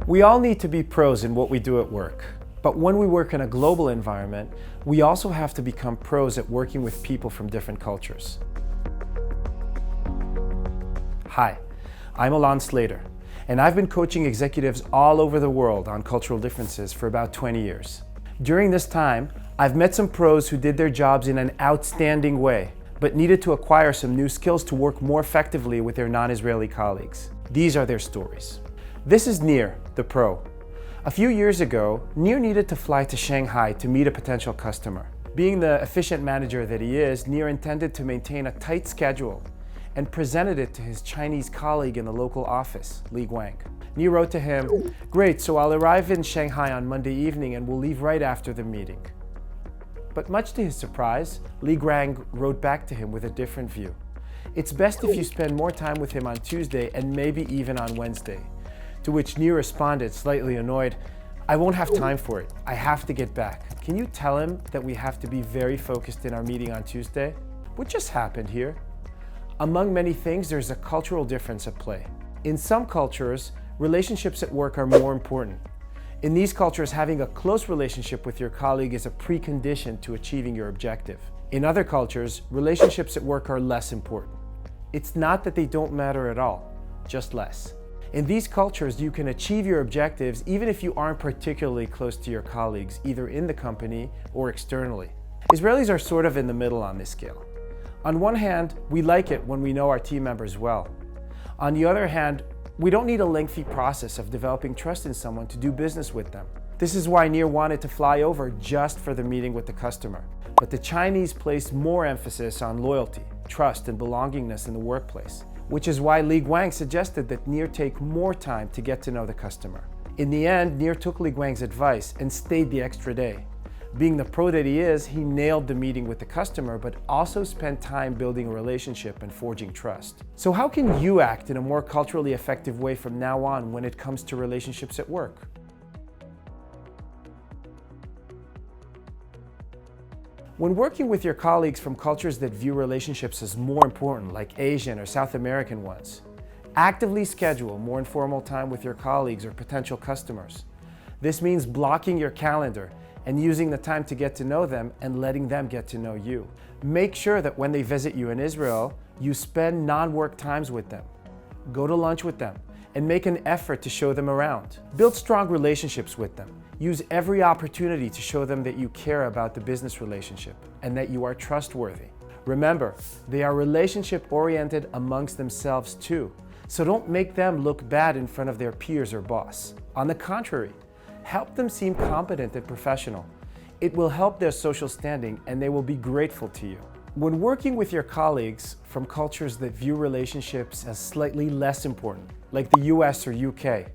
We all need to be pros in what we do at work. But when we work in a global environment, we also have to become pros at working with people from different cultures. Hi, I'm Alon Slater, and I've been coaching executives all over the world on cultural differences for about 20 years. During this time, I've met some pros who did their jobs in an outstanding way, but needed to acquire some new skills to work more effectively with their non-Israeli colleagues. These are their stories. This is Nir, the pro. A few years ago, Nir needed to fly to Shanghai to meet a potential customer. Being the efficient manager that he is, Nir intended to maintain a tight schedule and presented it to his Chinese colleague in the local office, Li Guang. Nir wrote to him, "Great, so I'll arrive in Shanghai on Monday evening and we'll leave right after the meeting." But much to his surprise, Li Guang wrote back to him with a different view. "It's best if you spend more time with him on Tuesday and maybe even on Wednesday." To which Nir responded, slightly annoyed, "I won't have time for it. I have to get back. Can you tell him that we have to be very focused in our meeting on Tuesday?" What just happened here? Among many things, there's a cultural difference at play. In some cultures, relationships at work are more important. In these cultures, having a close relationship with your colleague is a precondition to achieving your objective. In other cultures, relationships at work are less important. It's not that they don't matter at all, just less. In these cultures, you can achieve your objectives even if you aren't particularly close to your colleagues, either in the company or externally. Israelis are sort of in the middle on this scale. On one hand, we like it when we know our team members well. On the other hand, we don't need a lengthy process of developing trust in someone to do business with them. This is why Nir wanted to fly over just for the meeting with the customer. But the Chinese place more emphasis on loyalty, trust, and belongingness in the workplace, which is why Li Guang suggested that Nir take more time to get to know the customer. In the end, Nir took Li Guang's advice and stayed the extra day. Being the pro that he is, he nailed the meeting with the customer, but also spent time building a relationship and forging trust. So how can you act in a more culturally effective way from now on when it comes to relationships at work? When working with your colleagues from cultures that view relationships as more important, like Asian or South American ones, actively schedule more informal time with your colleagues or potential customers. This means blocking your calendar and using the time to get to know them and letting them get to know you. Make sure that when they visit you in Israel, you spend non-work times with them. Go to lunch with them and make an effort to show them around. Build strong relationships with them. Use every opportunity to show them that you care about the business relationship and that you are trustworthy. Remember, they are relationship-oriented amongst themselves too, so don't make them look bad in front of their peers or boss. On the contrary, help them seem competent and professional. It will help their social standing and they will be grateful to you. When working with your colleagues from cultures that view relationships as slightly less important, like the US or UK,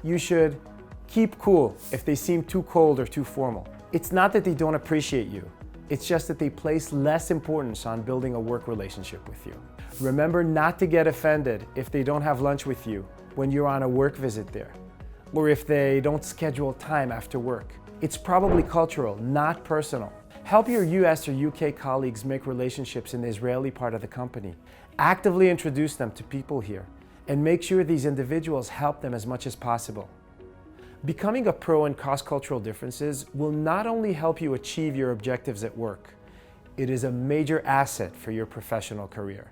you should keep cool if they seem too cold or too formal. It's not that they don't appreciate you. It's just that they place less importance on building a work relationship with you. Remember not to get offended if they don't have lunch with you when you're on a work visit there, or if they don't schedule time after work. It's probably cultural, not personal. Help your US or UK colleagues make relationships in the Israeli part of the company. Actively introduce them to people here and make sure these individuals help them as much as possible. Becoming a pro in cross-cultural differences will not only help you achieve your objectives at work, it is a major asset for your professional career.